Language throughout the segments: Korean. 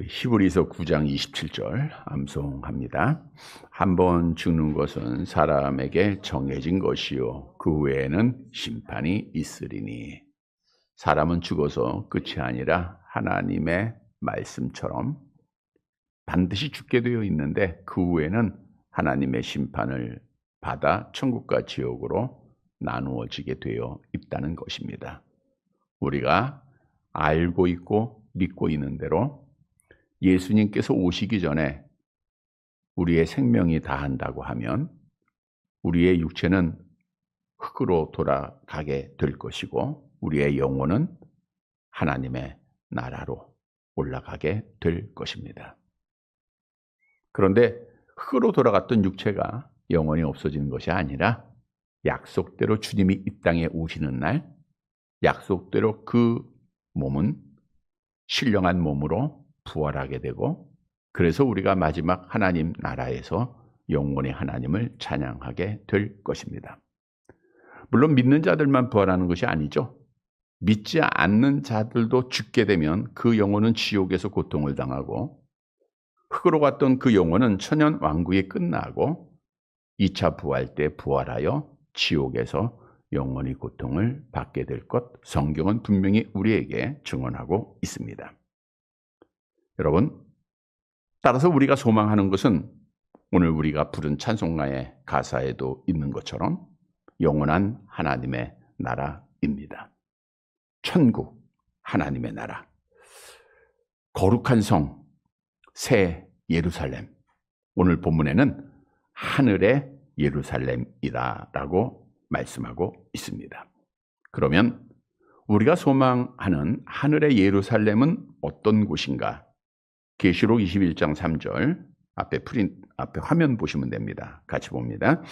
우리 히브리서 9장 27절 암송합니다. 한 번 죽는 것은 사람에게 정해진 것이요 그 후에는 심판이 있으리니. 사람은 죽어서 끝이 아니라 하나님의 말씀처럼 반드시 죽게 되어 있는데 그 후에는 하나님의 심판을 받아 천국과 지옥으로 나누어지게 되어 있다는 것입니다. 우리가 알고 있고 믿고 있는 대로 예수님께서 오시기 전에 우리의 생명이 다한다고 하면 우리의 육체는 흙으로 돌아가게 될 것이고 우리의 영혼은 하나님의 나라로 올라가게 될 것입니다. 그런데 흙으로 돌아갔던 육체가 영원히 없어지는 것이 아니라 약속대로 주님이 이 땅에 오시는 날 약속대로 그 몸은 신령한 몸으로 부활하게 되고 그래서 우리가 마지막 하나님 나라에서 영원히 하나님을 찬양하게 될 것입니다. 물론 믿는 자들만 부활하는 것이 아니죠. 믿지 않는 자들도 죽게 되면 그 영혼은 지옥에서 고통을 당하고 흙으로 갔던 그 영혼은 천년 왕국이 끝나고 2차 부활 때 부활하여 지옥에서 영원히 고통을 받게 될 것 성경은 분명히 우리에게 증언하고 있습니다. 여러분, 따라서 우리가 소망하는 것은 오늘 우리가 부른 찬송가의 가사에도 있는 것처럼 영원한 하나님의 나라입니다. 천국, 하나님의 나라, 거룩한 성, 새 예루살렘. 오늘 본문에는 하늘의 예루살렘이라고 말씀하고 있습니다. 그러면 우리가 소망하는 하늘의 예루살렘은 어떤 곳인가? 계시록 21장 3절 앞에 화면 보시면 됩니다. 같이 봅니다.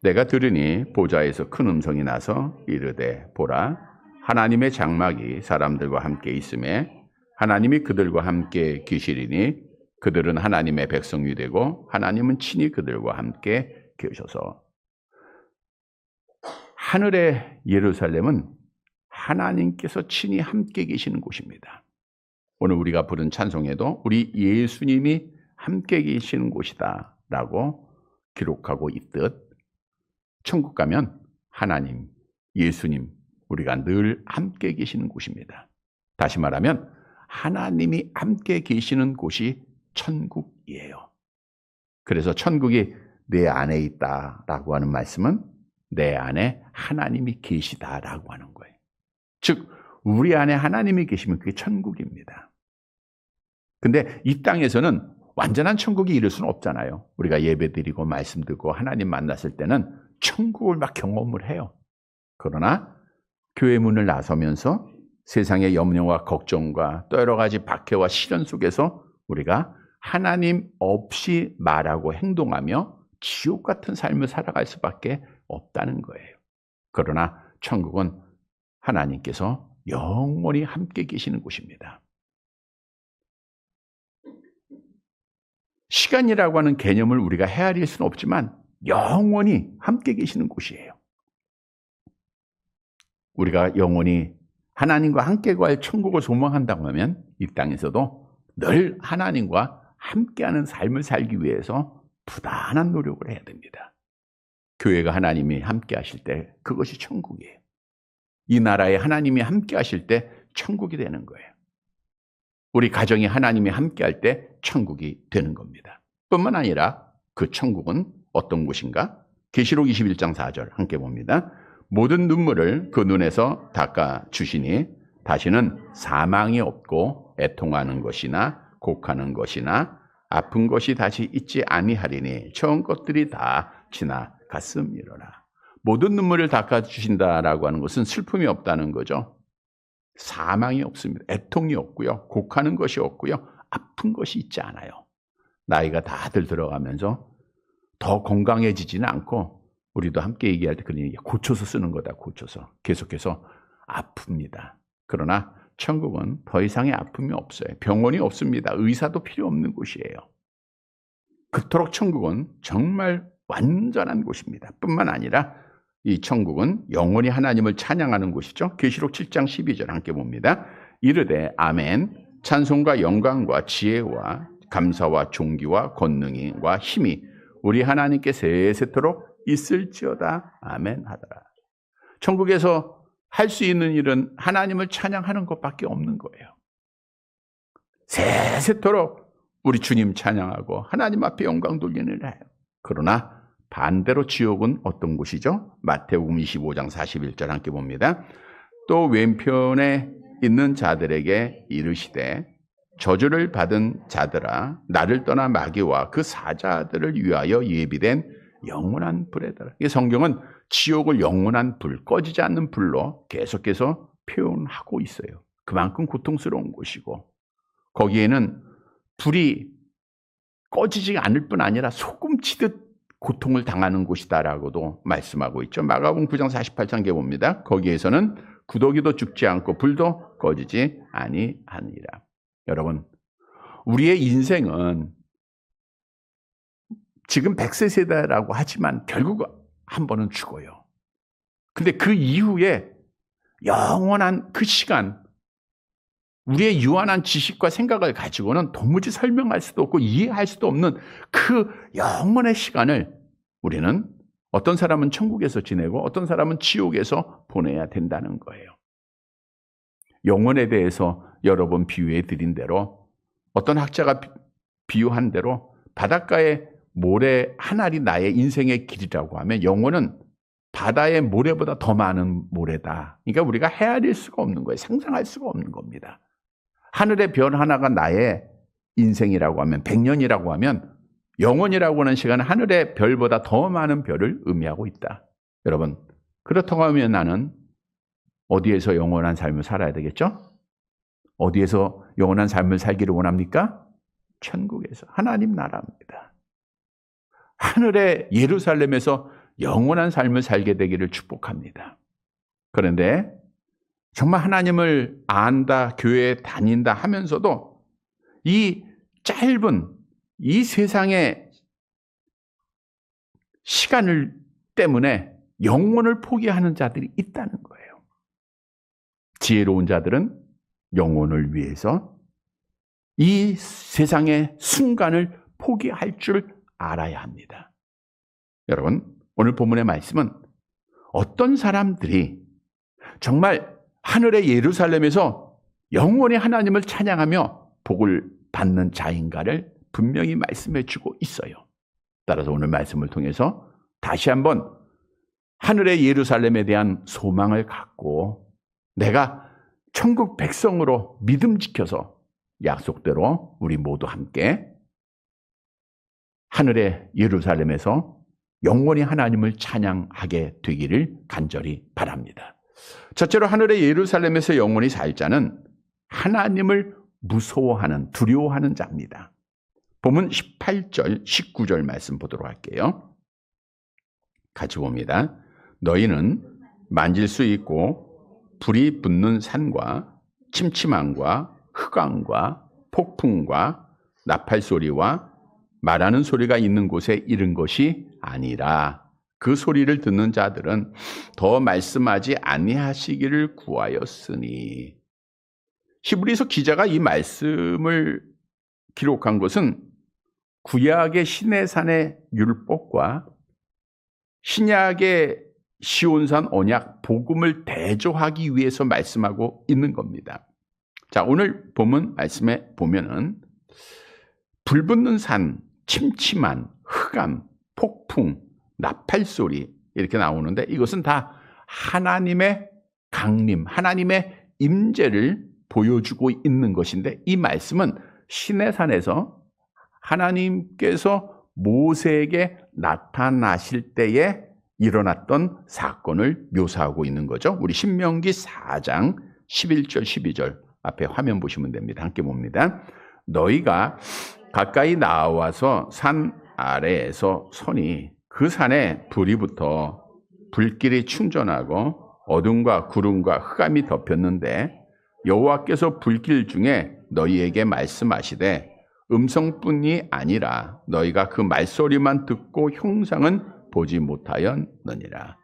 내가 들으니 보좌에서 큰 음성이 나서 이르되 보라 하나님의 장막이 사람들과 함께 있음에 하나님이 그들과 함께 계시리니 그들은 하나님의 백성이 되고 하나님은 친히 그들과 함께 계셔서. 하늘의 예루살렘은 하나님께서 친히 함께 계시는 곳입니다. 오늘 우리가 부른 찬송에도 우리 예수님이 함께 계시는 곳이다 라고 기록하고 있듯 천국 가면 하나님, 예수님, 우리가 늘 함께 계시는 곳입니다. 다시 말하면 하나님이 함께 계시는 곳이 천국이에요. 그래서 천국이 내 안에 있다라고 하는 말씀은 내 안에 하나님이 계시다라고 하는 거예요. 즉 우리 안에 하나님이 계시면 그게 천국입니다. 근데 이 땅에서는 완전한 천국이 이룰 수는 없잖아요. 우리가 예배드리고 말씀 듣고 하나님 만났을 때는 천국을 막 경험을 해요. 그러나 교회 문을 나서면서 세상의 염려와 걱정과 또 여러 가지 박해와 시련 속에서 우리가 하나님 없이 말하고 행동하며 지옥 같은 삶을 살아갈 수밖에 없다는 거예요. 그러나 천국은 하나님께서 영원히 함께 계시는 곳입니다. 시간이라고 하는 개념을 우리가 헤아릴 수는 없지만 영원히 함께 계시는 곳이에요. 우리가 영원히 하나님과 함께 갈 천국을 소망한다고 하면 이 땅에서도 늘 하나님과 함께하는 삶을 살기 위해서 부단한 노력을 해야 됩니다. 교회가 하나님이 함께 하실 때 그것이 천국이에요. 이 나라에 하나님이 함께 하실 때 천국이 되는 거예요. 우리 가정이 하나님이 함께 할 때 천국이 되는 겁니다. 뿐만 아니라 그 천국은 어떤 곳인가? 계시록 21장 4절 함께 봅니다. 모든 눈물을 그 눈에서 닦아 주시니 다시는 사망이 없고 애통하는 것이나 곡하는 것이나 아픈 것이 다시 있지 아니하리니 처음 것들이 다 지나갔음이로라. 모든 눈물을 닦아 주신다라고 하는 것은 슬픔이 없다는 거죠. 사망이 없습니다. 애통이 없고요. 곡하는 것이 없고요. 아픈 것이 있지 않아요. 나이가 다들 들어가면서 더 건강해지지는 않고 우리도 함께 얘기할 때 그런 얘기 고쳐서 쓰는 거다. 고쳐서. 계속해서 아픕니다. 그러나 천국은 더 이상의 아픔이 없어요. 병원이 없습니다. 의사도 필요 없는 곳이에요. 그토록 천국은 정말 완전한 곳입니다. 뿐만 아니라 이 천국은 영원히 하나님을 찬양하는 곳이죠. 계시록 7장 12절 함께 봅니다. 이르되 아멘 찬송과 영광과 지혜와 감사와 존귀와 권능과 힘이 우리 하나님께 세세토록 있을지어다. 아멘 하더라. 천국에서 할 수 있는 일은 하나님을 찬양하는 것밖에 없는 거예요. 세세토록 우리 주님 찬양하고 하나님 앞에 영광 돌리는 일을 해요. 그러나 반대로 지옥은 어떤 곳이죠? 마태복음 25장 41절 함께 봅니다. 또 왼편에 있는 자들에게 이르시되 저주를 받은 자들아 나를 떠나 마귀와 그 사자들을 위하여 예비된 영원한 불에 달아. 이 성경은 지옥을 영원한 불, 꺼지지 않는 불로 계속해서 표현하고 있어요. 그만큼 고통스러운 곳이고 거기에는 불이 꺼지지 않을 뿐 아니라 소금치듯 고통을 당하는 곳이다라고도 말씀하고 있죠. 마가복음 9장 48장에 봅니다. 거기에서는 구더기도 죽지 않고 불도 꺼지지 아니하니라. 여러분, 우리의 인생은 지금 100세 세대라고 하지만 결국 한 번은 죽어요. 근데 그 이후에 영원한 그 시간, 우리의 유한한 지식과 생각을 가지고는 도무지 설명할 수도 없고 이해할 수도 없는 그 영원의 시간을 우리는 어떤 사람은 천국에서 지내고 어떤 사람은 지옥에서 보내야 된다는 거예요. 영혼에 대해서 여러 번 비유해 드린 대로 어떤 학자가 비유한 대로 바닷가의 모래 한 알이 나의 인생의 길이라고 하면 영혼은 바다의 모래보다 더 많은 모래다. 그러니까 우리가 헤아릴 수가 없는 거예요. 상상할 수가 없는 겁니다. 하늘의 별 하나가 나의 인생이라고 하면 100년이라고 하면 영원이라고 하는 시간은 하늘의 별보다 더 많은 별을 의미하고 있다. 여러분, 그렇다고 하면 나는 어디에서 영원한 삶을 살아야 되겠죠? 어디에서 영원한 삶을 살기를 원합니까? 천국에서. 하나님 나라입니다. 하늘의 예루살렘에서 영원한 삶을 살게 되기를 축복합니다. 그런데 정말 하나님을 안다, 교회에 다닌다 하면서도 이 짧은 이 세상의 시간을 때문에 영혼을 포기하는 자들이 있다는 거예요. 지혜로운 자들은 영혼을 위해서 이 세상의 순간을 포기할 줄 알아야 합니다. 여러분, 오늘 본문의 말씀은 어떤 사람들이 정말 하늘의 예루살렘에서 영원히 하나님을 찬양하며 복을 받는 자인가를 분명히 말씀해 주고 있어요. 따라서 오늘 말씀을 통해서 다시 한번 하늘의 예루살렘에 대한 소망을 갖고 내가 천국 백성으로 믿음 지켜서 약속대로 우리 모두 함께 하늘의 예루살렘에서 영원히 하나님을 찬양하게 되기를 간절히 바랍니다. 첫째로 하늘의 예루살렘에서 영원히 살 자는 하나님을 무서워하는, 두려워하는 자입니다. 본문 18절, 19절 말씀 보도록 할게요. 같이 봅니다. 너희는 만질 수 있고 불이 붙는 산과 침침함과 흑암과 폭풍과 나팔 소리와 말하는 소리가 있는 곳에 이른 것이 아니라 그 소리를 듣는 자들은 더 말씀하지 아니하시기를 구하였으니. 히브리서 기자가 이 말씀을 기록한 것은 구약의 시내산의 율법과 신약의 시온산 언약 복음을 대조하기 위해서 말씀하고 있는 겁니다. 자, 오늘 본문 말씀에 보면은 불붙는 산, 침침한 흑암, 폭풍, 나팔 소리 이렇게 나오는데 이것은 다 하나님의 강림, 하나님의 임재를 보여주고 있는 것인데 이 말씀은 시내산에서 하나님께서 모세에게 나타나실 때에 일어났던 사건을 묘사하고 있는 거죠. 우리 신명기 4장 11절 12절 앞에 화면 보시면 됩니다. 함께 봅니다. 너희가 가까이 나와서 산 아래에서 서니 그 산에 불이 붙어 불길이 충전하고 어둠과 구름과 흑암이 덮였는데 여호와께서 불길 중에 너희에게 말씀하시되 음성뿐이 아니라 너희가 그 말소리만 듣고 형상은 보지 못하였느니라.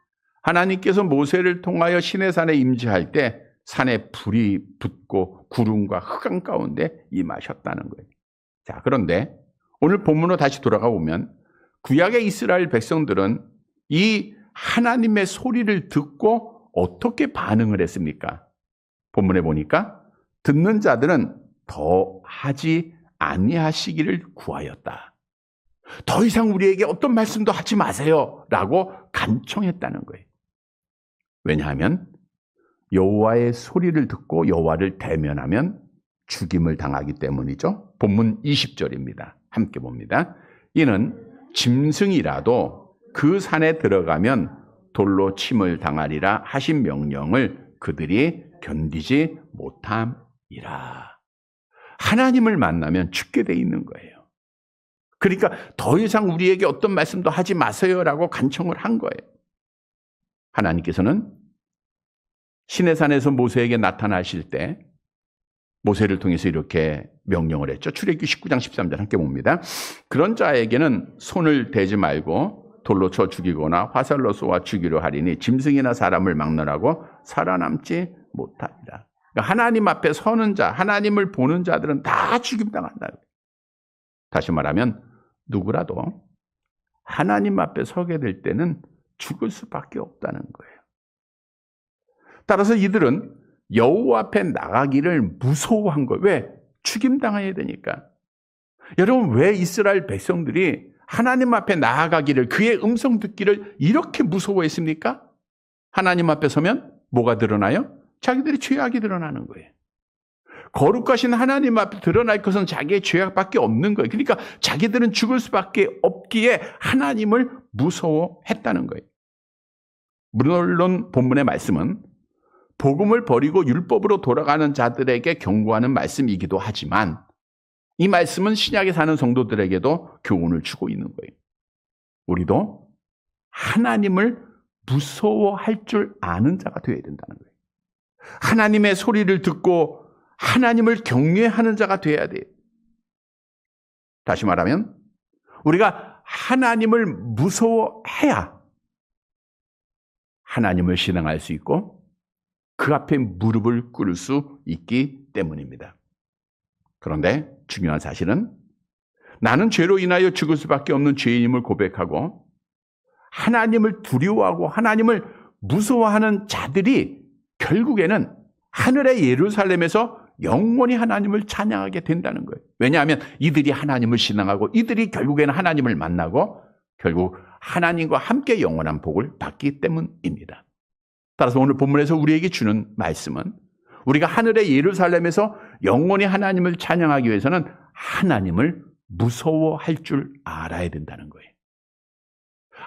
하나님께서 모세를 통하여 시내산에 임재할 때 산에 불이 붙고 구름과 흑암 가운데 임하셨다는 거예요. 자, 그런데 오늘 본문으로 다시 돌아가 보면 구약의 이스라엘 백성들은 이 하나님의 소리를 듣고 어떻게 반응을 했습니까? 본문에 보니까 듣는 자들은 더 하지 아니하시기를 구하였다. 더 이상 우리에게 어떤 말씀도 하지 마세요 라고 간청했다는 거예요. 왜냐하면 여호와의 소리를 듣고 여호와를 대면하면 죽임을 당하기 때문이죠. 본문 20절입니다. 함께 봅니다. 이는 짐승이라도 그 산에 들어가면 돌로 침을 당하리라 하신 명령을 그들이 견디지 못함이라. 하나님을 만나면 죽게 돼 있는 거예요. 그러니까 더 이상 우리에게 어떤 말씀도 하지 마세요라고 간청을 한 거예요. 하나님께서는 시내산에서 모세에게 나타나실 때 모세를 통해서 이렇게 명령을 했죠. 출애굽기 19장 13절 함께 봅니다. 그런 자에게는 손을 대지 말고 돌로 쳐 죽이거나 화살로 쏘아 죽이려 하리니 짐승이나 사람을 막느라고 살아남지 못하리라. 그러니까 하나님 앞에 서는 자, 하나님을 보는 자들은 다 죽임당한다. 다시 말하면 누구라도 하나님 앞에 서게 될 때는 죽을 수밖에 없다는 거예요. 따라서 이들은 여호와 앞에 나가기를 무서워한 거예요. 왜? 죽임당해야 되니까. 여러분, 왜 이스라엘 백성들이 하나님 앞에 나아가기를, 그의 음성 듣기를 이렇게 무서워했습니까? 하나님 앞에 서면 뭐가 드러나요? 자기들의 죄악이 드러나는 거예요. 거룩하신 하나님 앞에 드러날 것은 자기의 죄악밖에 없는 거예요. 그러니까 자기들은 죽을 수밖에 없기에 하나님을 무서워했다는 거예요. 물론 본문의 말씀은 복음을 버리고 율법으로 돌아가는 자들에게 경고하는 말씀이기도 하지만 이 말씀은 신약에 사는 성도들에게도 교훈을 주고 있는 거예요. 우리도 하나님을 무서워할 줄 아는 자가 되어야 된다는 거예요. 하나님의 소리를 듣고 하나님을 경외하는 자가 되어야 돼요. 다시 말하면 우리가 하나님을 무서워해야 하나님을 신앙할 수 있고 그 앞에 무릎을 꿇을 수 있기 때문입니다. 그런데 중요한 사실은 나는 죄로 인하여 죽을 수밖에 없는 죄인임을 고백하고 하나님을 두려워하고 하나님을 무서워하는 자들이 결국에는 하늘의 예루살렘에서 영원히 하나님을 찬양하게 된다는 거예요. 왜냐하면 이들이 하나님을 신앙하고 이들이 결국에는 하나님을 만나고 결국 하나님과 함께 영원한 복을 받기 때문입니다. 따라서 오늘 본문에서 우리에게 주는 말씀은 우리가 하늘의 예루살렘에서 영원히 하나님을 찬양하기 위해서는 하나님을 무서워할 줄 알아야 된다는 거예요.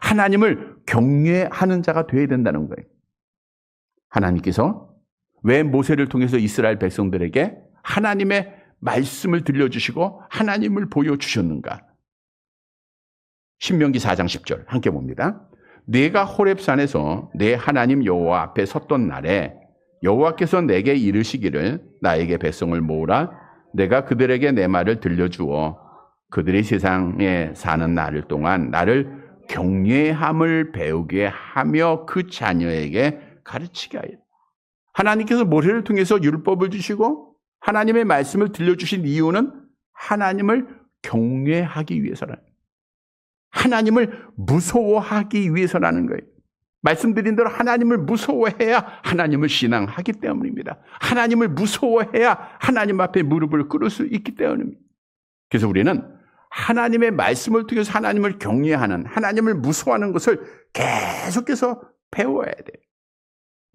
하나님을 경외하는 자가 되어야 된다는 거예요. 하나님께서 왜 모세를 통해서 이스라엘 백성들에게 하나님의 말씀을 들려주시고 하나님을 보여주셨는가? 신명기 4장 10절 함께 봅니다. 내가 호렙산에서 내 하나님 여호와 앞에 섰던 날에 여호와께서 내게 이르시기를 나에게 백성을 모으라. 내가 그들에게 내 말을 들려주어 그들이 세상에 사는 날을 동안 나를 경외함을 배우게 하며 그 자녀에게 가르치게 하였다. 하나님께서 모세를 통해서 율법을 주시고 하나님의 말씀을 들려주신 이유는 하나님을 경외하기 위해서라는, 하나님을 무서워하기 위해서라는 거예요. 말씀드린 대로 하나님을 무서워해야 하나님을 신앙하기 때문입니다. 하나님을 무서워해야 하나님 앞에 무릎을 꿇을 수 있기 때문입니다. 그래서 우리는 하나님의 말씀을 통해서 하나님을 경외하는, 하나님을 무서워하는 것을 계속해서 배워야 돼요.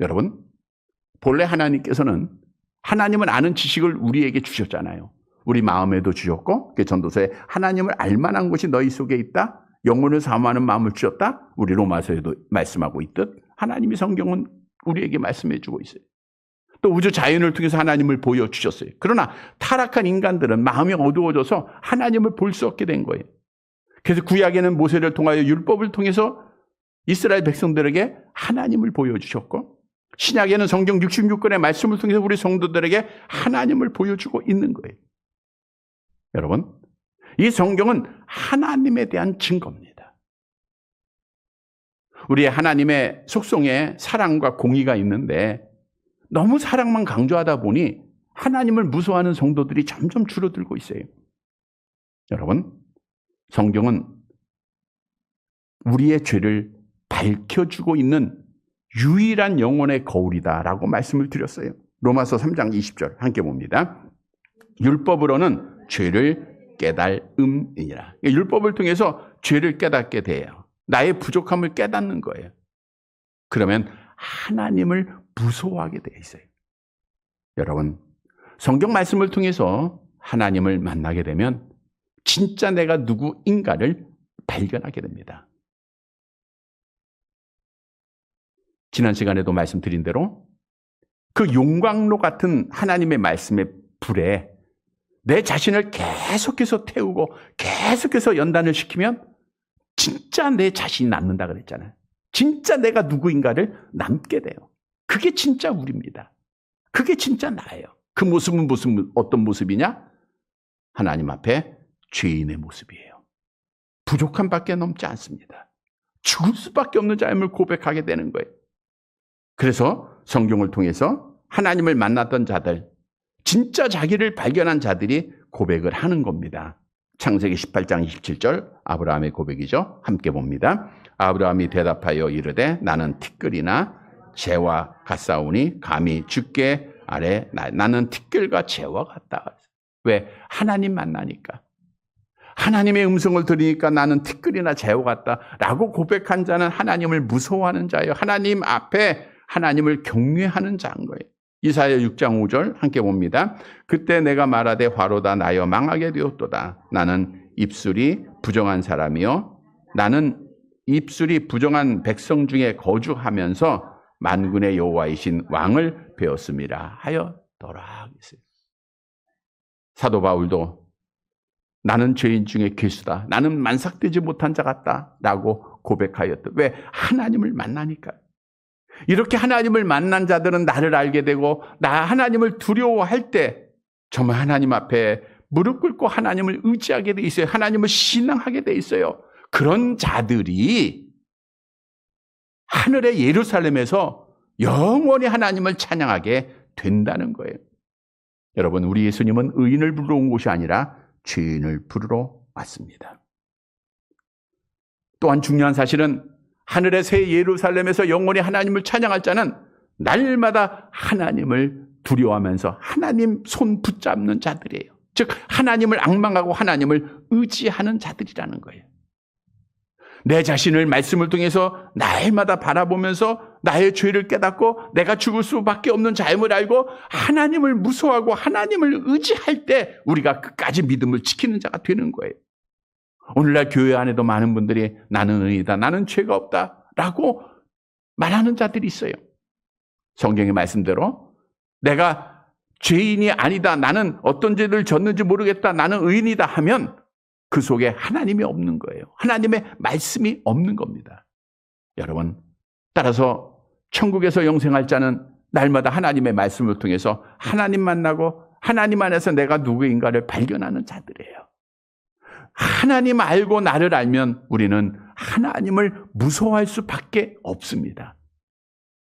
여러분, 본래 하나님께서는 하나님을 아는 지식을 우리에게 주셨잖아요. 우리 마음에도 주셨고, 전도서에 하나님을 알만한 것이 너희 속에 있다. 영혼을 사모하는 마음을 주셨다. 우리 로마서에도 말씀하고 있듯 하나님이 성경은 우리에게 말씀해 주고 있어요. 또 우주 자연을 통해서 하나님을 보여주셨어요. 그러나 타락한 인간들은 마음이 어두워져서 하나님을 볼 수 없게 된 거예요. 그래서 구약에는 모세를 통하여 율법을 통해서 이스라엘 백성들에게 하나님을 보여주셨고, 신약에는 성경 66권의 말씀을 통해서 우리 성도들에게 하나님을 보여주고 있는 거예요. 여러분, 이 성경은 하나님에 대한 증거입니다. 우리의 하나님의 속성에 사랑과 공의가 있는데 너무 사랑만 강조하다 보니 하나님을 무서워하는 성도들이 점점 줄어들고 있어요. 여러분, 성경은 우리의 죄를 밝혀주고 있는 유일한 영혼의 거울이다라고 말씀을 드렸어요. 로마서 3장 20절 함께 봅니다. 율법으로는 죄를 깨달음이니라. 율법을 통해서 죄를 깨닫게 돼요. 나의 부족함을 깨닫는 거예요. 그러면 하나님을 무서워하게 돼 있어요. 여러분, 성경 말씀을 통해서 하나님을 만나게 되면 진짜 내가 누구인가를 발견하게 됩니다. 지난 시간에도 말씀드린 대로 그 용광로 같은 하나님의 말씀의 불에 내 자신을 계속해서 태우고 계속해서 연단을 시키면 진짜 내 자신이 남는다 그랬잖아요. 진짜 내가 누구인가를 남게 돼요. 그게 진짜 우리입니다. 그게 진짜 나예요. 그 모습은 어떤 모습이냐? 하나님 앞에 죄인의 모습이에요. 부족함밖에 넘지 않습니다. 죽을 수밖에 없는 자임을 고백하게 되는 거예요. 그래서 성경을 통해서 하나님을 만났던 자들, 진짜 자기를 발견한 자들이 고백을 하는 겁니다. 창세기 18장 27절 아브라함의 고백이죠. 함께 봅니다. 아브라함이 대답하여 이르되 나는 티끌이나 재와 같사오니 감히 주께 아래 나는 티끌과 재와 같다. 왜? 하나님 만나니까. 하나님의 음성을 들으니까 나는 티끌이나 재와 같다라고 고백한 자는 하나님을 무서워하는 자예요. 하나님 앞에 하나님을 경외하는 자인 거예요. 이사야 6장 5절 함께 봅니다. 그때 내가 말하되 화로다 나여 망하게 되었도다. 나는 입술이 부정한 사람이요 나는 입술이 부정한 백성 중에 거주하면서 만군의 여호와이신 왕을 배웠음이라 하였더라. 사도 바울도 나는 죄인 중에 괴수다. 나는 만삭되지 못한 자 같다. 라고 고백하였다. 왜? 하나님을 만나니까. 이렇게 하나님을 만난 자들은 나를 알게 되고 나 하나님을 두려워할 때 정말 하나님 앞에 무릎 꿇고 하나님을 의지하게 돼 있어요. 하나님을 신앙하게 돼 있어요. 그런 자들이 하늘의 예루살렘에서 영원히 하나님을 찬양하게 된다는 거예요. 여러분, 우리 예수님은 의인을 부르러 온 곳이 아니라 죄인을 부르러 왔습니다. 또한 중요한 사실은 하늘의 새 예루살렘에서 영원히 하나님을 찬양할 자는 날마다 하나님을 두려워하면서 하나님 손 붙잡는 자들이에요. 즉 하나님을 앙망하고 하나님을 의지하는 자들이라는 거예요. 내 자신을 말씀을 통해서 날마다 바라보면서 나의 죄를 깨닫고 내가 죽을 수밖에 없는 자임을 알고 하나님을 무서워하고 하나님을 의지할 때 우리가 끝까지 믿음을 지키는 자가 되는 거예요. 오늘날 교회 안에도 많은 분들이 나는 의인이다, 나는 죄가 없다 라고 말하는 자들이 있어요. 성경의 말씀대로 내가 죄인이 아니다, 나는 어떤 죄를 졌는지 모르겠다, 나는 의인이다 하면 그 속에 하나님이 없는 거예요. 하나님의 말씀이 없는 겁니다. 여러분, 따라서 천국에서 영생할 자는 날마다 하나님의 말씀을 통해서 하나님 만나고 하나님 안에서 내가 누구인가를 발견하는 자들이에요. 하나님 알고 나를 알면 우리는 하나님을 무서워할 수밖에 없습니다.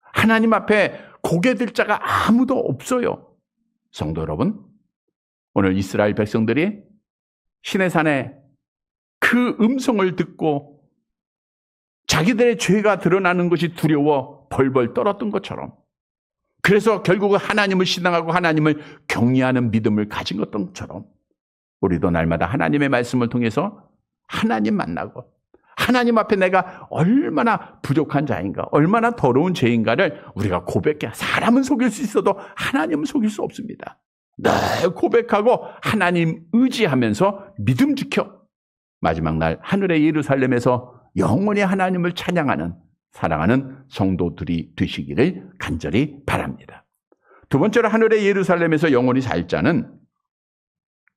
하나님 앞에 고개 들 자가 아무도 없어요. 성도 여러분, 오늘 이스라엘 백성들이 시내산에 그 음성을 듣고 자기들의 죄가 드러나는 것이 두려워 벌벌 떨었던 것처럼, 그래서 결국은 하나님을 신앙하고 하나님을 경외하는 믿음을 가진 것처럼 우리도 날마다 하나님의 말씀을 통해서 하나님 만나고 하나님 앞에 내가 얼마나 부족한 자인가, 얼마나 더러운 죄인가를 우리가 고백해. 사람은 속일 수 있어도 하나님은 속일 수 없습니다. 늘 고백하고 하나님 의지하면서 믿음 지켜 마지막 날 하늘의 예루살렘에서 영원히 하나님을 찬양하는, 사랑하는 성도들이 되시기를 간절히 바랍니다. 두 번째로 하늘의 예루살렘에서 영원히 살 자는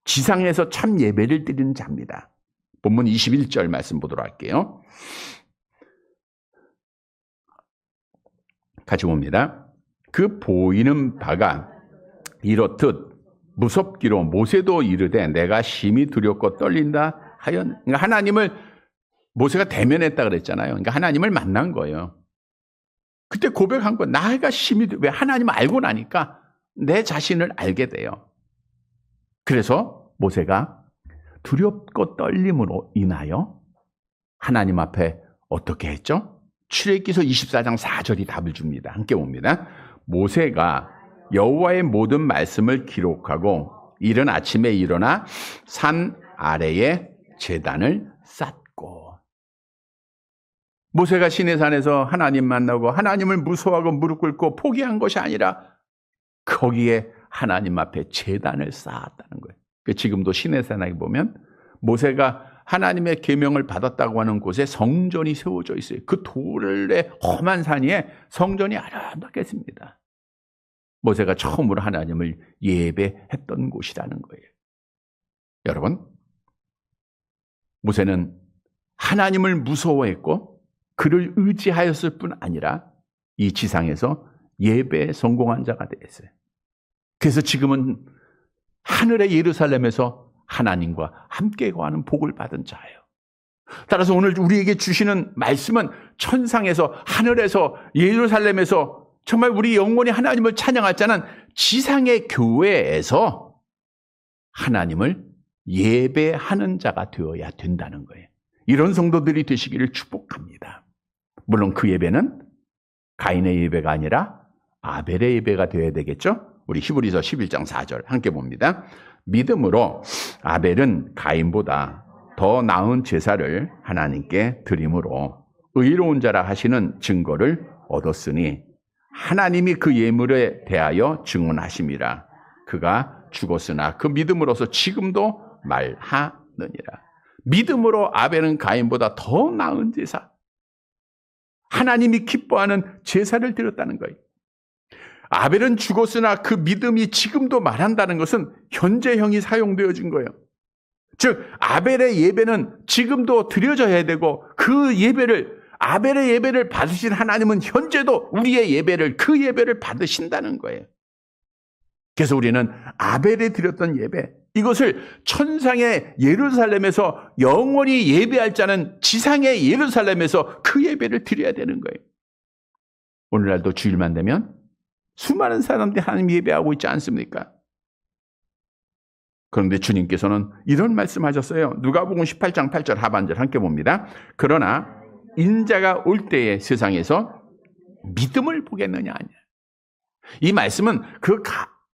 지상에서 참 예배를 드리는 자입니다. 본문 21절 말씀 보도록 할게요. 같이 봅니다. 그 보이는 바가 이렇듯 무섭기로 모세도 이르되 내가 심히 두렵고 떨린다 하여, 그러니까 하나님을 모세가 대면했다 그랬잖아요. 그러니까 하나님을 만난 거예요. 그때 고백한 거, 나가 심히, 왜 하나님을 알고 나니까 내 자신을 알게 돼요. 그래서 모세가 두렵고 떨림으로 인하여 하나님 앞에 어떻게 했죠? 출애굽기서 24장 4절이 답을 줍니다. 함께 봅니다. 모세가 여호와의 모든 말씀을 기록하고 이른 아침에 일어나 산 아래에 제단을 쌓고. 모세가 시내산에서 하나님 만나고 하나님을 무서워하고 무릎 꿇고 포기한 것이 아니라 거기에 하나님 앞에 제단을 쌓았다는 거예요. 지금도 시내산에 보면 모세가 하나님의 계명을 받았다고 하는 곳에 성전이 세워져 있어요. 그 돌의 험한 산 위에 성전이 아름답게 있습니다. 모세가 처음으로 하나님을 예배했던 곳이라는 거예요. 여러분, 모세는 하나님을 무서워했고 그를 의지하였을 뿐 아니라 이 지상에서 예배에 성공한 자가 되었어요. 그래서 지금은 하늘의 예루살렘에서 하나님과 함께 거하는 복을 받은 자예요. 따라서 오늘 우리에게 주시는 말씀은 천상에서, 하늘에서, 예루살렘에서 정말 우리 영원히 하나님을 찬양할 자는 지상의 교회에서 하나님을 예배하는 자가 되어야 된다는 거예요. 이런 성도들이 되시기를 축복합니다. 물론 그 예배는 가인의 예배가 아니라 아벨의 예배가 되어야 되겠죠? 우리 히브리서 11장 4절 함께 봅니다. 믿음으로 아벨은 가인보다 더 나은 제사를 하나님께 드림으로 의로운 자라 하시는 증거를 얻었으니 하나님이 그 예물에 대하여 증언하심이라. 그가 죽었으나 그 믿음으로서 지금도 말하느니라. 믿음으로 아벨은 가인보다 더 나은 제사, 하나님이 기뻐하는 제사를 드렸다는 거예요. 아벨은 죽었으나 그 믿음이 지금도 말한다는 것은 현재형이 사용되어진 거예요. 즉 아벨의 예배는 지금도 드려져야 되고 그 예배를, 아벨의 예배를 받으신 하나님은 현재도 우리의 예배를, 그 예배를 받으신다는 거예요. 그래서 우리는 아벨이 드렸던 예배, 이것을 천상의 예루살렘에서 영원히 예배할 자는 지상의 예루살렘에서 그 예배를 드려야 되는 거예요. 오늘날도 주일만 되면 수많은 사람들이 하나님 예배하고 있지 않습니까? 그런데 주님께서는 이런 말씀하셨어요. 누가복음 18장 8절 하반절 함께 봅니다. 그러나 인자가 올 때에 세상에서 믿음을 보겠느냐 아니야. 이 말씀은 그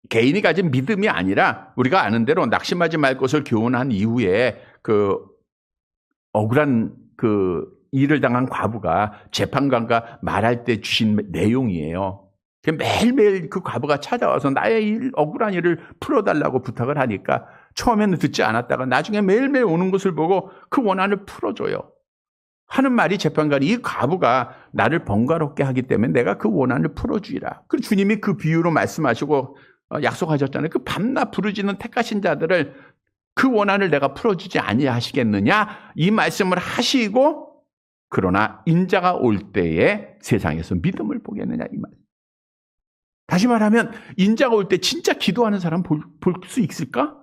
개인이 가진 믿음이 아니라 우리가 아는 대로 낙심하지 말 것을 교훈한 이후에 그 억울한 그 일을 당한 과부가 재판관과 말할 때 주신 내용이에요. 매일매일 그 과부가 찾아와서 나의 억울한 일을 풀어달라고 부탁을 하니까 처음에는 듣지 않았다가 나중에 매일매일 오는 것을 보고 그 원한을 풀어줘요. 하는 말이 재판관이 이 과부가 나를 번거롭게 하기 때문에 내가 그 원한을 풀어주리라. 그 주님이 그 비유로 말씀하시고 약속하셨잖아요. 그 밤낮 부르짖는 택하신 자들을 그 원한을 내가 풀어주지 아니하시겠느냐 이 말씀을 하시고 그러나 인자가 올 때에 세상에서 믿음을 보겠느냐 이 말. 다시 말하면 인자가 올 때 진짜 기도하는 사람 볼 수 있을까?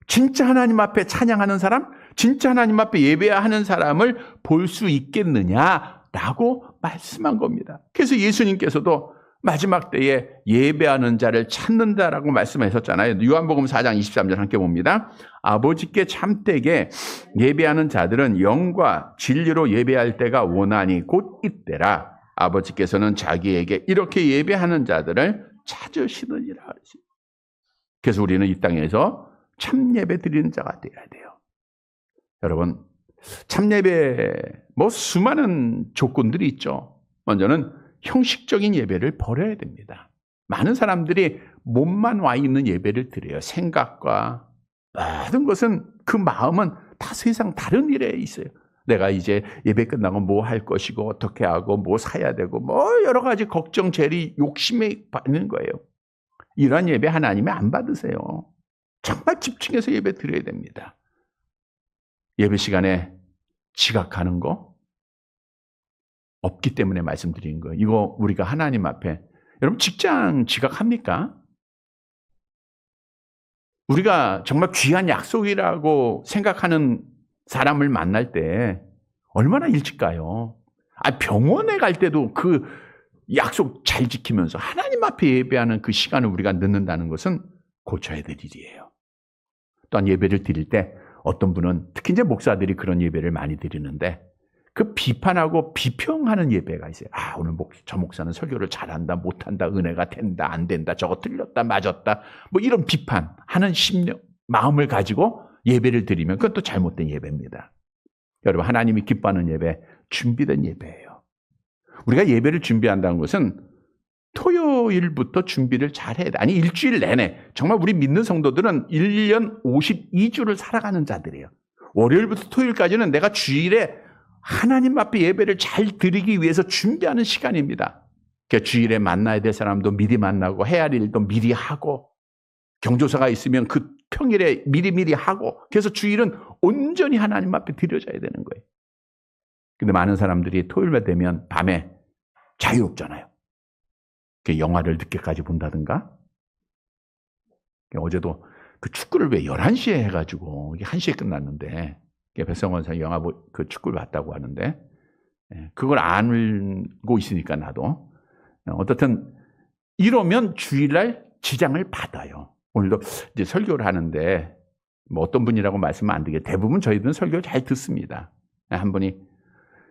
진짜 하나님 앞에 찬양하는 사람, 진짜 하나님 앞에 예배하는 사람을 볼 수 있겠느냐라고 말씀한 겁니다. 그래서 예수님께서도 마지막 때에 예배하는 자를 찾는다라고 말씀하셨잖아요. 요한복음 4장 23절 함께 봅니다. 아버지께 참되게 예배하는 자들은 영과 진리로 예배할 때가 원하니 곧 이때라. 아버지께서는 자기에게 이렇게 예배하는 자들을 찾으시느니라. 그래서 우리는 이 땅에서 참예배 드리는 자가 되어야 돼요. 여러분, 참예배 수많은 조건들이 있죠. 먼저는 형식적인 예배를 버려야 됩니다. 많은 사람들이 몸만 와 있는 예배를 드려요. 생각과 모든 것은 그 마음은 다 세상 다른 일에 있어요. 내가 이제 예배 끝나고 뭐 할 것이고 어떻게 하고 뭐 사야 되고 여러 가지 걱정, 재리, 욕심에 받는 거예요. 이러한 예배 하나님이 안 받으세요. 정말 집중해서 예배 드려야 됩니다. 예배 시간에 지각하는 거 없기 때문에 말씀드린 거예요. 이거 우리가 하나님 앞에, 여러분 직장 지각합니까? 우리가 정말 귀한 약속이라고 생각하는 사람을 만날 때 얼마나 일찍 가요? 병원에 갈 때도 그 약속 잘 지키면서 하나님 앞에 예배하는 그 시간을 우리가 늦는다는 것은 고쳐야 될 일이에요. 또한 예배를 드릴 때 어떤 분은 특히 이제 목사들이 그런 예배를 많이 드리는데 그 비판하고 비평하는 예배가 있어요. 오늘 저 목사는 설교를 잘한다, 못한다, 은혜가 된다, 안 된다, 저거 틀렸다, 맞았다, 뭐 이런 비판하는 마음을 가지고 예배를 드리면 그건 또 잘못된 예배입니다. 여러분, 하나님이 기뻐하는 예배, 준비된 예배예요. 우리가 예배를 준비한다는 것은 토요일부터 준비를 잘 해야 돼. 아니, 일주일 내내. 정말 우리 믿는 성도들은 1년 52주를 살아가는 자들이에요. 월요일부터 토요일까지는 내가 주일에 하나님 앞에 예배를 잘 드리기 위해서 준비하는 시간입니다. 그러니까 주일에 만나야 될 사람도 미리 만나고 해야 할 일도 미리 하고 경조사가 있으면 그 평일에 미리미리 하고 그래서 주일은 온전히 하나님 앞에 드려져야 되는 거예요. 근데 많은 사람들이 토요일만 되면 밤에 자유롭잖아요. 영화를 늦게까지 본다든가. 어제도 그 축구를 왜 11시에 해가지고 이게 1시에 끝났는데 백성원사 영화 그 축구를 봤다고 하는데 그걸 안 알고 있으니까 나도 어떻든 이러면 주일날 지장을 받아요. 오늘도 이제 설교를 하는데 뭐 어떤 분이라고 말씀은 안 드리게 대부분 저희들은 설교를 잘 듣습니다. 한 분이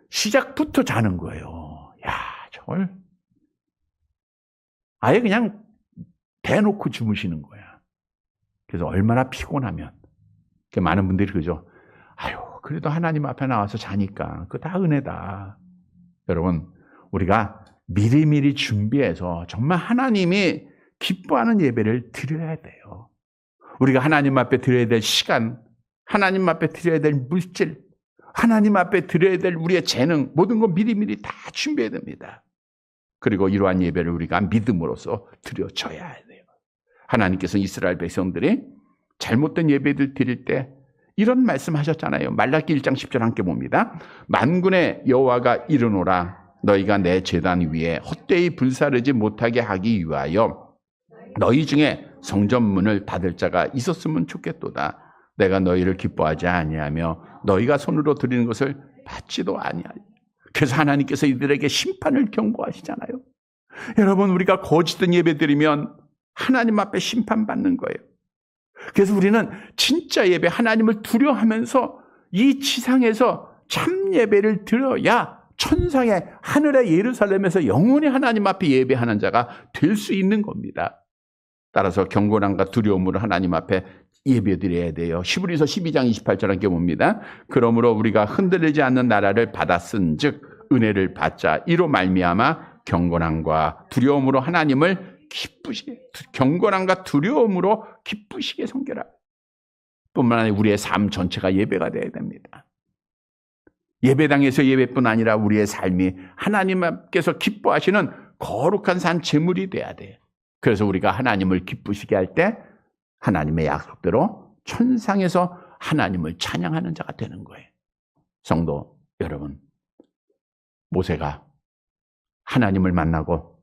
시작부터 자는 거예요. 야, 저걸 아예 그냥 대놓고 주무시는 거야. 그래서 얼마나 피곤하면 많은 분들이 그러죠. 그래도 하나님 앞에 나와서 자니까 그거 다 은혜다. 여러분, 우리가 미리미리 준비해서 정말 하나님이 기뻐하는 예배를 드려야 돼요. 우리가 하나님 앞에 드려야 될 시간, 하나님 앞에 드려야 될 물질, 하나님 앞에 드려야 될 우리의 재능, 모든 거 미리미리 다 준비해야 됩니다. 그리고 이러한 예배를 우리가 믿음으로써 드려져야 돼요. 하나님께서 이스라엘 백성들이 잘못된 예배를 드릴 때 이런 말씀하셨잖아요. 말라기 1장 10절 함께 봅니다. 만군의 여호와가 이르노라 너희가 내 제단 위에 헛되이 불사르지 못하게 하기 위하여 너희 중에 성전문을 닫을 자가 있었으면 좋겠도다. 내가 너희를 기뻐하지 아니하며 너희가 손으로 드리는 것을 받지도 아니하리. 그래서 하나님께서 이들에게 심판을 경고하시잖아요. 여러분, 우리가 거짓된 예배 드리면 하나님 앞에 심판받는 거예요. 그래서 우리는 진짜 예배, 하나님을 두려워하면서 이 지상에서 참 예배를 드려야 천상의 하늘의 예루살렘에서 영원히 하나님 앞에 예배하는 자가 될 수 있는 겁니다. 따라서 경건함과 두려움으로 하나님 앞에 예배드려야 돼요. 히브리서 12장 28절 함께 봅니다. 그러므로 우리가 흔들리지 않는 나라를 받았은즉 은혜를 받자. 이로 말미암아 경건함과 두려움으로 하나님을 기쁘시게, 경건함과 두려움으로 기쁘시게 섬겨라. 뿐만 아니라 우리의 삶 전체가 예배가 되어야 됩니다. 예배당에서 예배뿐 아니라 우리의 삶이 하나님께서 기뻐하시는 거룩한 산 제물이 돼야 돼요. 그래서 우리가 하나님을 기쁘시게 할 때 하나님의 약속대로 천상에서 하나님을 찬양하는 자가 되는 거예요. 성도 여러분, 모세가 하나님을 만나고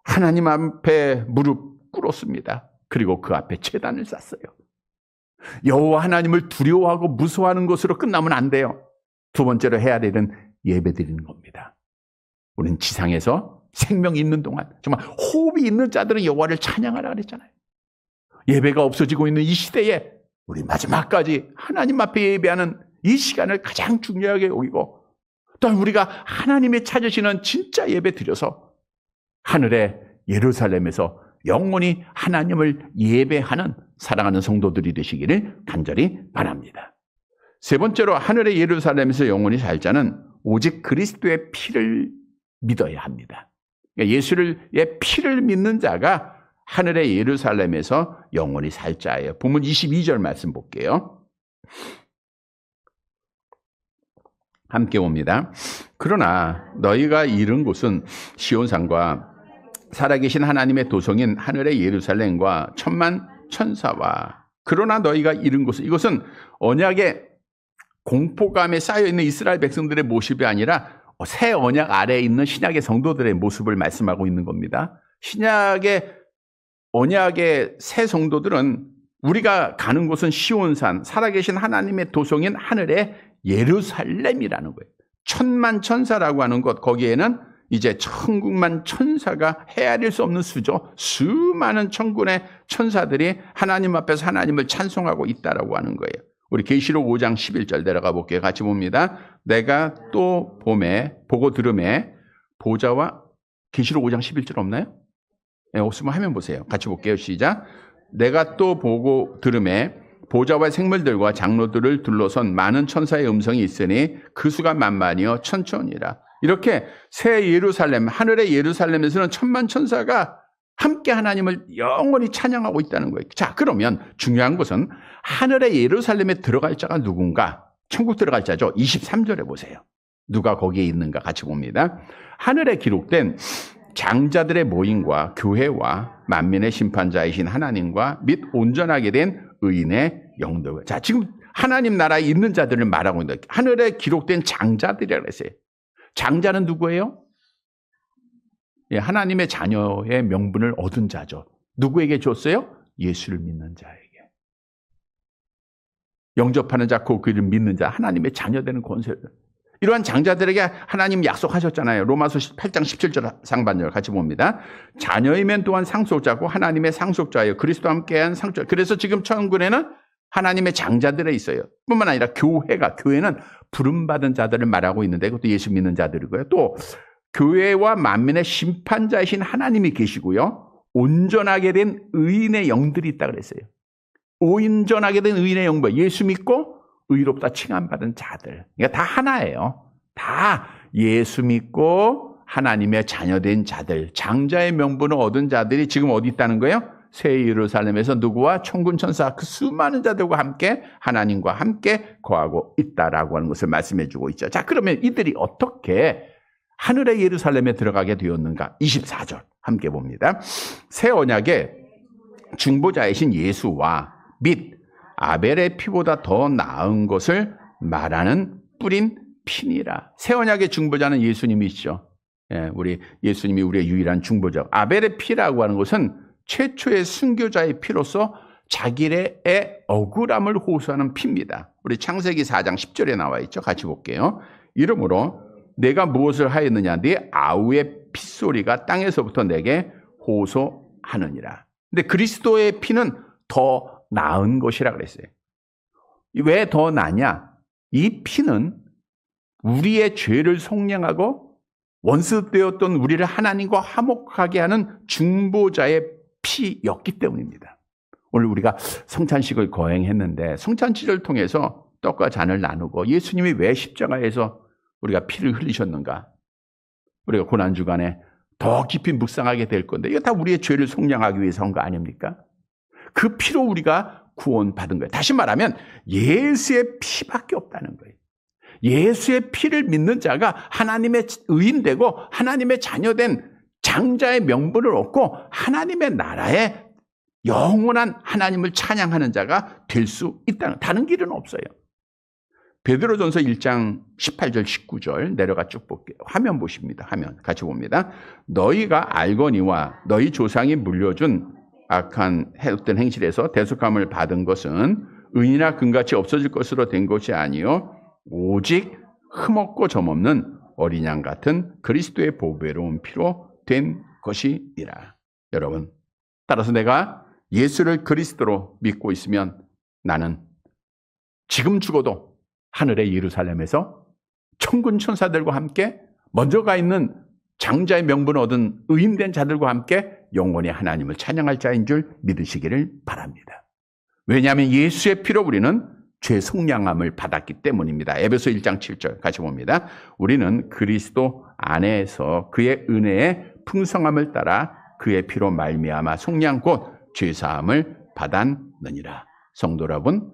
하나님 앞에 무릎 꿇었습니다. 그리고 그 앞에 제단을 쌓았어요. 여호와 하나님을 두려워하고 무서워하는 것으로 끝나면 안 돼요. 두 번째로 해야 되는 예배드리는 겁니다. 우리는 지상에서 생명 있는 동안 정말 호흡이 있는 자들은 여호와를 찬양하라 그랬잖아요. 예배가 없어지고 있는 이 시대에 우리 마지막까지 하나님 앞에 예배하는 이 시간을 가장 중요하게 여기고 또한 우리가 하나님이 찾으시는 진짜 예배 드려서 하늘의 예루살렘에서 영원히 하나님을 예배하는 사랑하는 성도들이 되시기를 간절히 바랍니다. 세 번째로 하늘의 예루살렘에서 영원히 살 자는 오직 그리스도의 피를 믿어야 합니다. 그러니까 예수의 피를 믿는 자가 하늘의 예루살렘에서 영원히 살 자예요. 본문 22절 말씀 볼게요. 함께 봅니다. 그러나 너희가 이른 곳은 시온산과 살아계신 하나님의 도성인 하늘의 예루살렘과 천만 천사와 그러나 너희가 이른 곳은 이것은 언약의 공포감에 쌓여있는 이스라엘 백성들의 모습이 아니라 새 언약 아래에 있는 신약의 성도들의 모습을 말씀하고 있는 겁니다. 언약의 새 성도들은 우리가 가는 곳은 시온산, 살아계신 하나님의 도성인 하늘의 예루살렘이라는 거예요. 천만 천사라고 하는 것, 거기에는 이제 천국만 천사가 헤아릴 수 없는 수죠. 수많은 천군의 천사들이 하나님 앞에서 하나님을 찬송하고 있다라고 하는 거예요. 우리 계시록 5장 11절 내려가 볼게요. 같이 봅니다. 내가 또 보고 들음에 보좌와 계시록 5장 11절 없나요? 네, 없으면 화면 보세요. 같이 볼게요. 시작. 내가 또 보고 들음에 보좌와 생물들과 장로들을 둘러선 많은 천사의 음성이 있으니 그 수가 만만이요 천천이라. 이렇게 새 예루살렘, 하늘의 예루살렘에서는 천만 천사가 함께 하나님을 영원히 찬양하고 있다는 거예요. 자, 그러면 중요한 것은 하늘의 예루살렘에 들어갈 자가 누군가? 천국 들어갈 자죠. 23절에 보세요. 누가 거기에 있는가 같이 봅니다. 하늘에 기록된 장자들의 모임과 교회와 만민의 심판자이신 하나님과 및 온전하게 된 의인의 영들. 자, 지금 하나님 나라에 있는 자들을 말하고 있는데 하늘에 기록된 장자들이라고 했어요. 장자는 누구예요? 예, 하나님의 자녀의 명분을 얻은 자죠. 누구에게 줬어요? 예수를 믿는 자에게. 영접하는 자, 그를 믿는 자, 하나님의 자녀되는 권세를. 이러한 장자들에게 하나님 약속하셨잖아요. 로마서 8장 17절 상반절 같이 봅니다. 자녀이면 또한 상속자고 하나님의 상속자예요. 그리스도와 함께한 상속자. 그래서 지금 천국에는 하나님의 장자들에 있어요. 뿐만 아니라 교회는 부름받은 자들을 말하고 있는데 그것도 예수 믿는 자들이고요. 또 교회와 만민의 심판자이신 하나님이 계시고요. 온전하게 된 의인의 영들이 있다 그랬어요. 온전하게 된 의인의 영, 예수 믿고 의롭다 칭함받은 자들. 그러니까 다 하나예요. 다 예수 믿고 하나님의 자녀된 자들, 장자의 명분을 얻은 자들이 지금 어디 있다는 거예요? 새 예루살렘에서 누구와 천군 천사 그 수많은 자들과 함께 하나님과 함께 거하고 있다라고 하는 것을 말씀해 주고 있죠. 자, 그러면 이들이 어떻게 하늘의 예루살렘에 들어가게 되었는가? 24절 함께 봅니다. 새 언약의 중보자이신 예수와 및 아벨의 피보다 더 나은 것을 말하는 뿌린 피니라. 새 언약의 중보자는 예수님이시죠. 예, 우리 예수님이 우리의 유일한 중보자. 아벨의 피라고 하는 것은 최초의 순교자의 피로서 자기의 억울함을 호소하는 피입니다. 우리 창세기 4장 10절에 나와 있죠. 같이 볼게요. 이러므로 내가 무엇을 하였느냐? 네 아우의 핏소리가 땅에서부터 내게 호소하느니라. 근데 그리스도의 피는 더 나은 것이라 그랬어요. 왜 더 나냐? 이 피는 우리의 죄를 속량하고 원수되었던 우리를 하나님과 화목하게 하는 중보자의 피였기 때문입니다. 오늘 우리가 성찬식을 거행했는데 성찬식을 통해서 떡과 잔을 나누고 예수님이 왜 십자가에서 우리가 피를 흘리셨는가? 우리가 고난주간에 더 깊이 묵상하게 될 건데 이거 다 우리의 죄를 속량하기 위해서 한 거 아닙니까? 그 피로 우리가 구원받은 거예요. 다시 말하면 예수의 피밖에 없다는 거예요. 예수의 피를 믿는 자가 하나님의 의인되고 하나님의 자녀된 장자의 명분을 얻고 하나님의 나라에 영원한 하나님을 찬양하는 자가 될 수 있다는, 다른 길은 없어요. 베드로전서 1장 18절 19절 내려가 쭉 볼게요. 화면 보십니다. 화면 같이 봅니다. 너희가 알거니와 너희 조상이 물려준 악한 해독된 행실에서 대속함을 받은 것은 은이나 금같이 없어질 것으로 된 것이 아니요 오직 흠없고 점없는 어린 양 같은 그리스도의 보배로운 피로 된 것이니라. 여러분, 따라서 내가 예수를 그리스도로 믿고 있으면 나는 지금 죽어도 하늘의 예루살렘에서 천군 천사들과 함께 먼저 가 있는 장자의 명분을 얻은 의인된 자들과 함께 영원히 하나님을 찬양할 자인 줄 믿으시기를 바랍니다. 왜냐하면 예수의 피로 우리는 죄 속량함을 받았기 때문입니다. 에베소 1장 7절 같이 봅니다. 우리는 그리스도 안에서 그의 은혜의 풍성함을 따라 그의 피로 말미암아 속량 곧 죄사함을 받았느니라. 성도 여러분,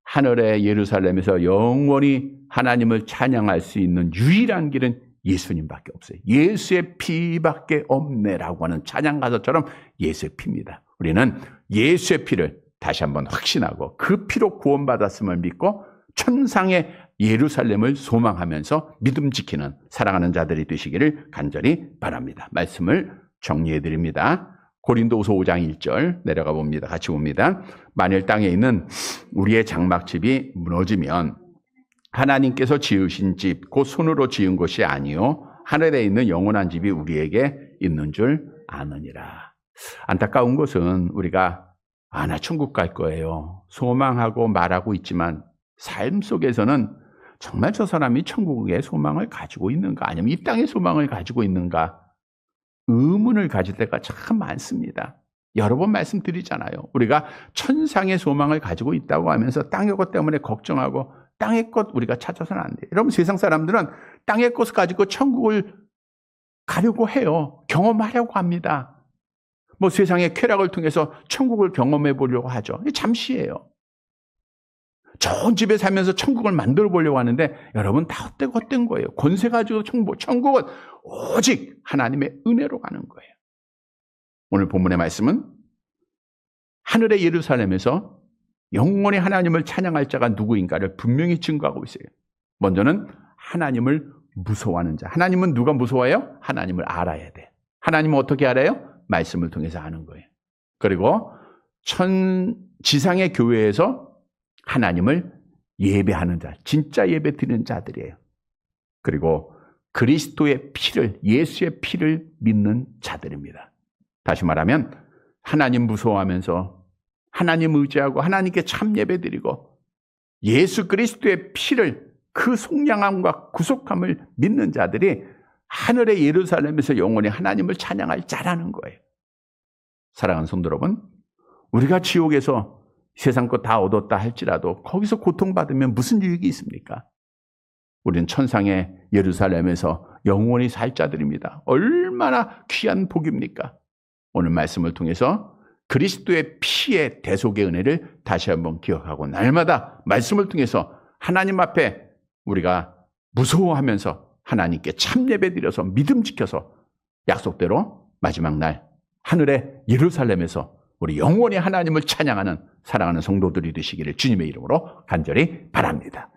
하늘의 예루살렘에서 영원히 하나님을 찬양할 수 있는 유일한 길은 예수님밖에 없어요. 예수의 피밖에 없네라고 하는 찬양 가사처럼 예수의 피입니다. 우리는 예수의 피를 다시 한번 확신하고 그 피로 구원받았음을 믿고 천상의 예루살렘을 소망하면서 믿음 지키는 사랑하는 자들이 되시기를 간절히 바랍니다. 말씀을 정리해 드립니다. 고린도후서 5장 1절 내려가 봅니다. 같이 봅니다. 만일 땅에 있는 우리의 장막집이 무너지면 하나님께서 지으신 집, 곧 손으로 지은 것이 아니요 하늘에 있는 영원한 집이 우리에게 있는 줄 아느니라. 안타까운 것은 우리가 나 천국 갈 거예요 소망하고 말하고 있지만 삶 속에서는 정말 저 사람이 천국의 소망을 가지고 있는가, 아니면 이 땅의 소망을 가지고 있는가, 의문을 가질 때가 참 많습니다. 여러 번 말씀드리잖아요. 우리가 천상의 소망을 가지고 있다고 하면서 땅의 것 때문에 걱정하고 땅의 것 우리가 찾아서는 안 돼요. 여러분, 세상 사람들은 땅의 것을 가지고 천국을 가려고 해요. 경험하려고 합니다. 뭐 세상의 쾌락을 통해서 천국을 경험해 보려고 하죠. 잠시예요. 좋은 집에 살면서 천국을 만들어 보려고 하는데 여러분, 다 헛된 거예요. 권세 가지고 천국은 오직 하나님의 은혜로 가는 거예요. 오늘 본문의 말씀은 하늘의 예루살렘에서 영원히 하나님을 찬양할 자가 누구인가를 분명히 증거하고 있어요. 먼저는 하나님을 무서워하는 자. 하나님은 누가 무서워해요? 하나님을 알아야 돼. 하나님은 어떻게 알아요? 말씀을 통해서 아는 거예요. 그리고 지상의 교회에서 하나님을 예배하는 자, 진짜 예배 드리는 자들이에요. 그리고 그리스도의 피를, 예수의 피를 믿는 자들입니다. 다시 말하면 하나님 무서워하면서 하나님 의지하고 하나님께 참 예배 드리고 예수 그리스도의 피를, 그 속량함과 구속함을 믿는 자들이 하늘의 예루살렘에서 영원히 하나님을 찬양할 자라는 거예요. 사랑하는 성도 여러분, 우리가 지옥에서 세상 것 다 얻었다 할지라도 거기서 고통받으면 무슨 유익이 있습니까? 우리는 천상의 예루살렘에서 영원히 살 자들입니다. 얼마나 귀한 복입니까? 오늘 말씀을 통해서 그리스도의 피의 대속의 은혜를 다시 한번 기억하고 날마다 말씀을 통해서 하나님 앞에 우리가 무서워하면서 하나님께 참 예배드려서 믿음 지켜서 약속대로 마지막 날 하늘의 예루살렘에서 우리 영원히 하나님을 찬양하는 사랑하는 성도들이 되시기를 주님의 이름으로 간절히 바랍니다.